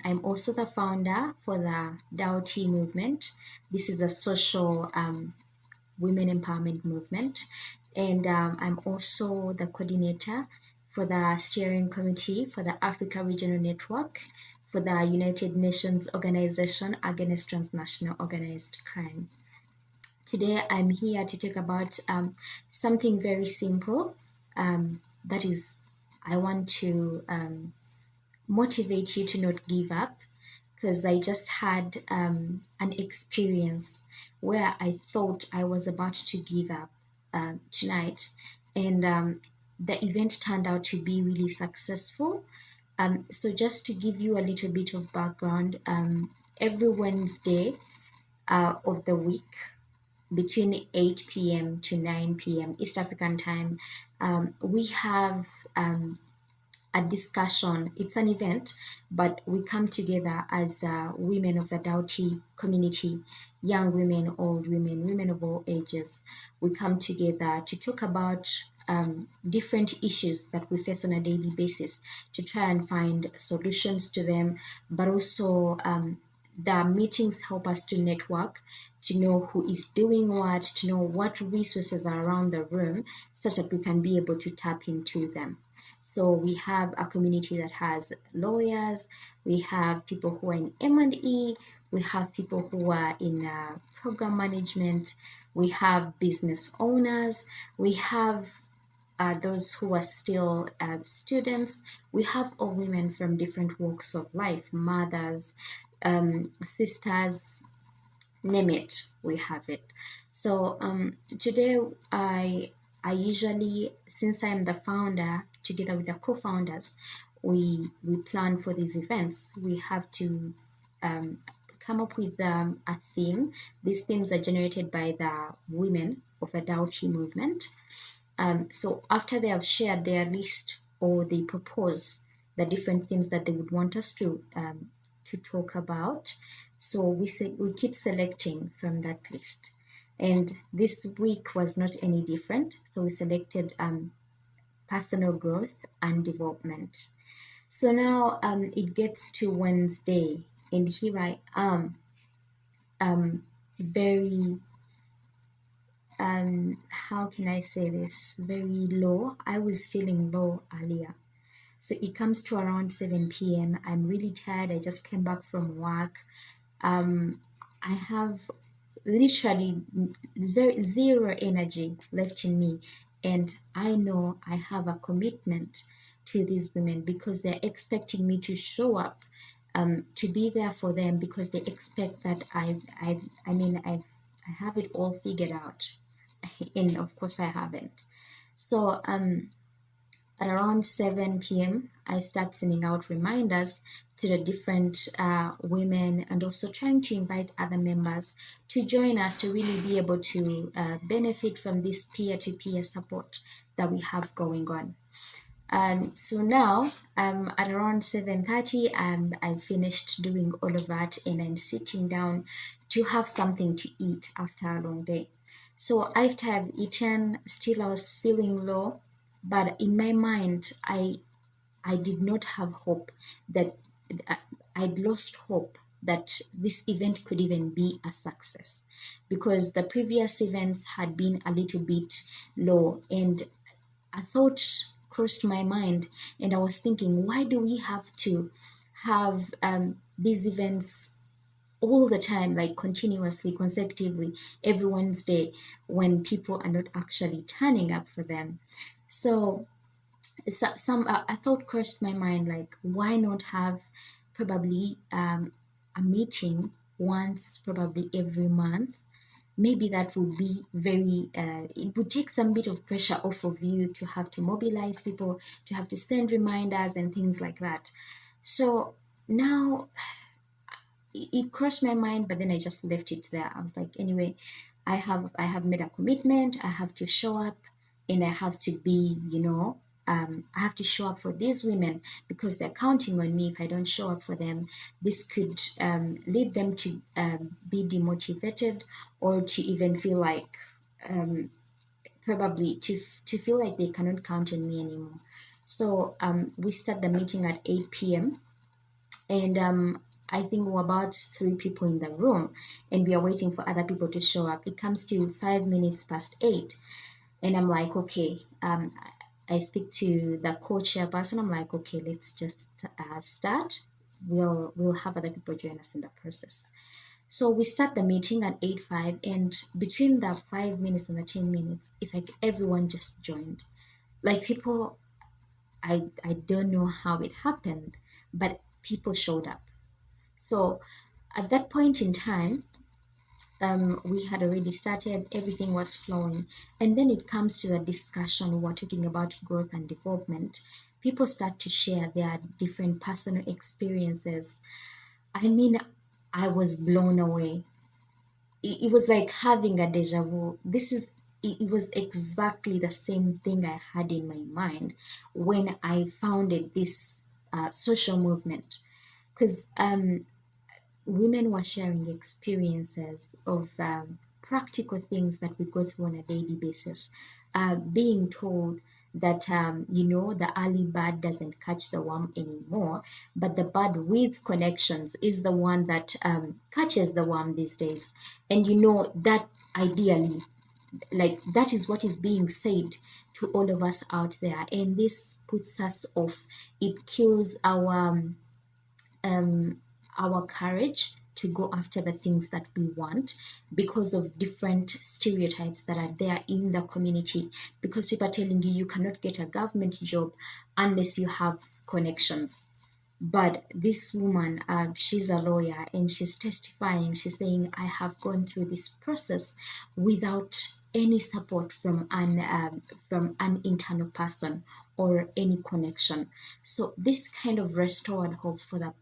I'm also the founder for the Dao Tea movement. This is a social women empowerment movement. And I'm also the coordinator for the steering committee for the Africa Regional Network for the United Nations Organization Against Transnational Organized Crime. Today, I'm here to talk about something very simple. That is, I want to motivate you to not give up, because I just had an experience where I thought I was about to give up tonight, and the event turned out to be really successful. So just to give you a little bit of background, every Wednesday of the week, between 8 p.m. to 9 p.m. East African time, we have a discussion. It's an event, but we come together as women of the Dao community, young women, old women, women of all ages. We come together to talk about different issues that we face on a daily basis, to try and find solutions to them, but also the meetings help us to network, to know who is doing what, to know what resources are around the room, such that we can be able to tap into them. So we have a community that has lawyers, we have people who are in M&E, we have people who are in program management, we have business owners, we have those who are still students. We have all women from different walks of life, mothers, sisters, name it, we have it. So today I usually, since I'm the founder, together with the co-founders, we plan for these events. We have to come up with a theme. These themes are generated by the women of the Dao Tea movement. So after they have shared their list, or they propose the different themes that they would want us to talk about, so we keep selecting from that list. And this week was not any different. So we selected personal growth and development. So now it gets to Wednesday, and here I am, very how can I say this, very low. I was feeling low earlier. So it comes to around 7 p.m. I'm really tired. I just came back from work. I have literally very zero energy left in me. And I know I have a commitment to these women, because they're expecting me to show up, to be there for them, because they expect that I have it all figured out. And of course I haven't. So at around 7 p.m., I start sending out reminders to the different women, and also trying to invite other members to join us, to really be able to benefit from this peer-to-peer support that we have going on. So now at around 7:30, I finished doing all of that, and I'm sitting down to have something to eat after a long day. So after I've eaten, still I was feeling low, but in my mind, I did not have hope that I'd lost hope that this event could even be a success, because the previous events had been a little bit low, and a thought crossed my mind, and I was thinking, why do we have to have these events all the time, like continuously, consecutively, every Wednesday, when people are not actually turning up for them? So some a thought crossed my mind, like, why not have probably a meeting once, probably every month? Maybe that would be very it would take some bit of pressure off of you, to have to mobilize people, to have to send reminders and things like that. So now it crossed my mind, but then I just left it there. I was like, anyway, I have made a commitment. I have to show up, and I have to be, I have to show up for these women, because they're counting on me. If I don't show up for them, this could lead them to be demotivated, or to even feel like probably to feel like they cannot count on me anymore. So we start the meeting at 8 p.m. And I think we're about three people in the room, and we are waiting for other people to show up. It comes to 5 minutes past 8, and I'm like, okay. I speak to the co-chairperson. I'm like, okay, let's just start. We'll have other people join us in the process. So we start the meeting at 8:05, and between the 5 minutes and the 10 minutes, it's like everyone just joined. Like people, I don't know how it happened, but people showed up. So at that point in time, we had already started, everything was flowing. And then it comes to the discussion, we're talking about growth and development. People start to share their different personal experiences. I mean, I was blown away. It was like having a deja vu. It was exactly the same thing I had in my mind when I founded this social movement. Because women were sharing experiences of practical things that we go through on a daily basis, being told that the early bird doesn't catch the worm anymore, but the bird with connections is the one that catches the worm these days. And that ideally, like, that is what is being said to all of us out there, and this puts us off. It kills um, our courage to go after the things that we want because of different stereotypes that are there in the community. Because people are telling you you cannot get a government job unless you have connections. But this woman, she's a lawyer and she's testifying. She's saying, I have gone through this process without any support from an internal person or any connection. So this kind of restored hope for the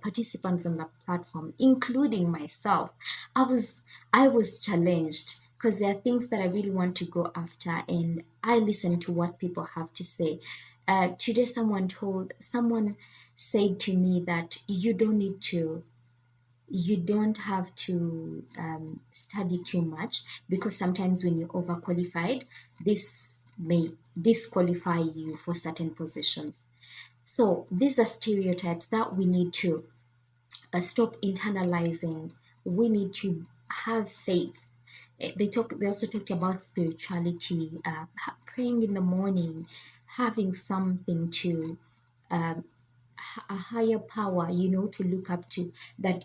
participants on the platform, including myself. I was challenged because there are things that I really want to go after, and I listen to what people have to say. Today, someone said to me that you don't have to study too much, because sometimes when you're overqualified, this may disqualify you for certain positions. So these are stereotypes that we need to stop internalizing. We need to have faith. They also talked about spirituality, praying in the morning, having something to um, a higher power, to look up to, that,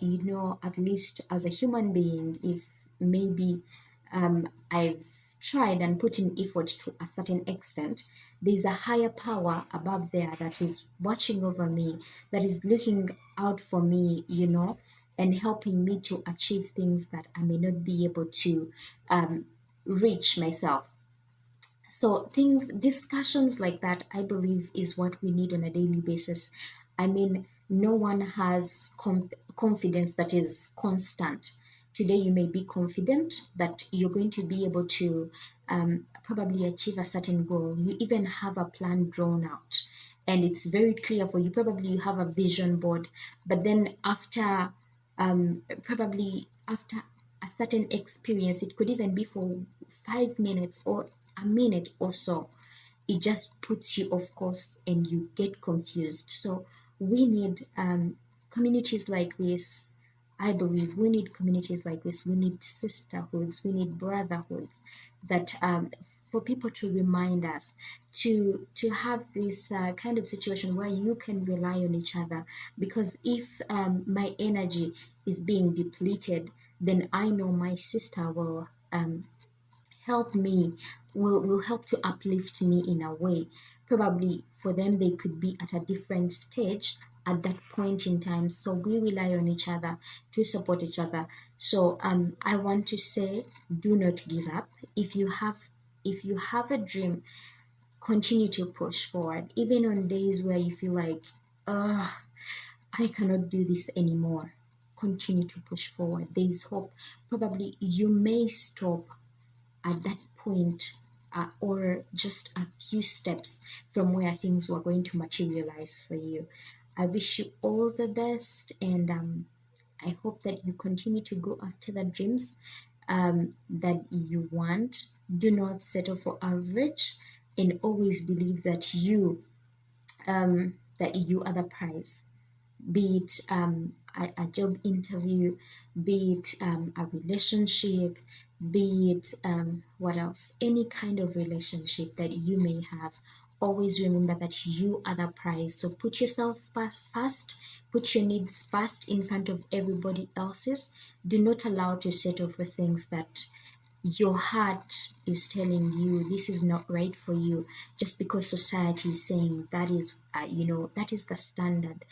at least as a human being, if maybe I've tried and put in effort to a certain extent, there's a higher power above there that is watching over me, that is looking out for me, and helping me to achieve things that I may not be able to um, reach myself. So discussions like that, I believe, is what we need on a daily basis. I mean, no one has confidence that is constant. Today, you may be confident that you're going to be able to probably achieve a certain goal. You even have a plan drawn out, and it's very clear for you. Probably you have a vision board, but then probably after a certain experience, it could even be for 5 minutes or a minute or so, it just puts you off course and you get confused. So we need communities like this. I believe we need communities like this. We need sisterhoods, we need brotherhoods, that for people to remind us to have this kind of situation where you can rely on each other. Because if my energy is being depleted, then I know my sister will help me, will help to uplift me in a way. Probably for them, they could be at a different stage at that point in time. So we rely on each other to support each other. So I want to say, do not give up. If you have a dream, continue to push forward, even on days where you feel like, oh, I cannot do this anymore. Continue to push forward. There is hope. Probably you may stop at that point, or just a few steps from where things were going to materialize for you. I wish you all the best, and I hope that you continue to go after the dreams that you want. Do not settle for average, and always believe that you are the prize. be it a job interview, be it a relationship, be it what else, any kind of relationship that you may have. Always remember that you are the prize. So put yourself first, put your needs first in front of everybody else's. Do not allow to settle for things that your heart is telling you this is not right for you, just because society is saying that is that is the standard.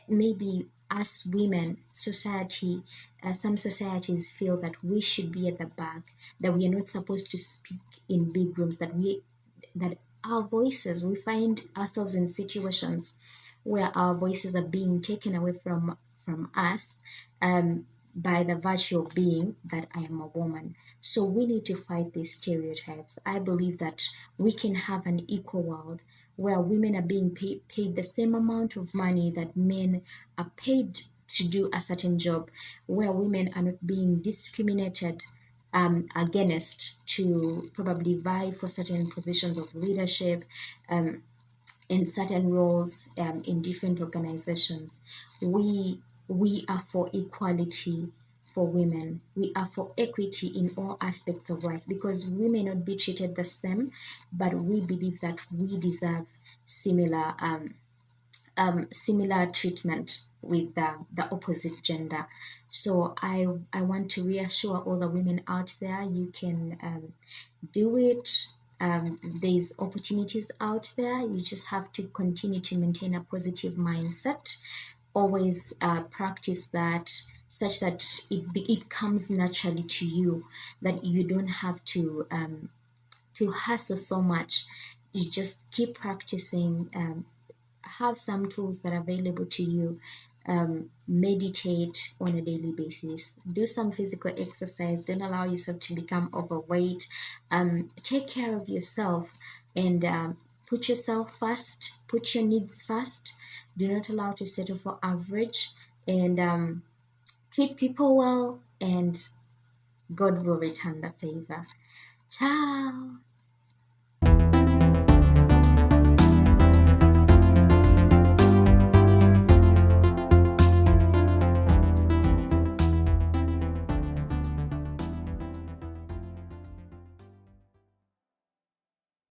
Maybe as women, society, some societies feel that we should be at the back, that we are not supposed to speak in big rooms, that our voices, we find ourselves in situations where our voices are being taken away from us, by the virtue of being that I am a woman. So we need to fight these stereotypes. I believe that we can have an equal world where women are being paid the same amount of money that men are paid to do a certain job, where women are not being discriminated against to probably vie for certain positions of leadership, in certain roles, in different organizations. We are for equality for women. We are for equity in all aspects of life, because we may not be treated the same, but we believe that we deserve similar similar treatment with the opposite gender. So I want to reassure all the women out there, you can do it. There's opportunities out there. You just have to continue to maintain a positive mindset. Always practice that, such that it comes naturally to you, that you don't have to hustle so much. You just keep practicing. Have some tools that are available to you. Meditate on a daily basis. Do some physical exercise. Don't allow yourself to become overweight. Take care of yourself, and put yourself first. Put your needs first. Do not allow to settle for average, and treat people well, and God will return the favor. Ciao.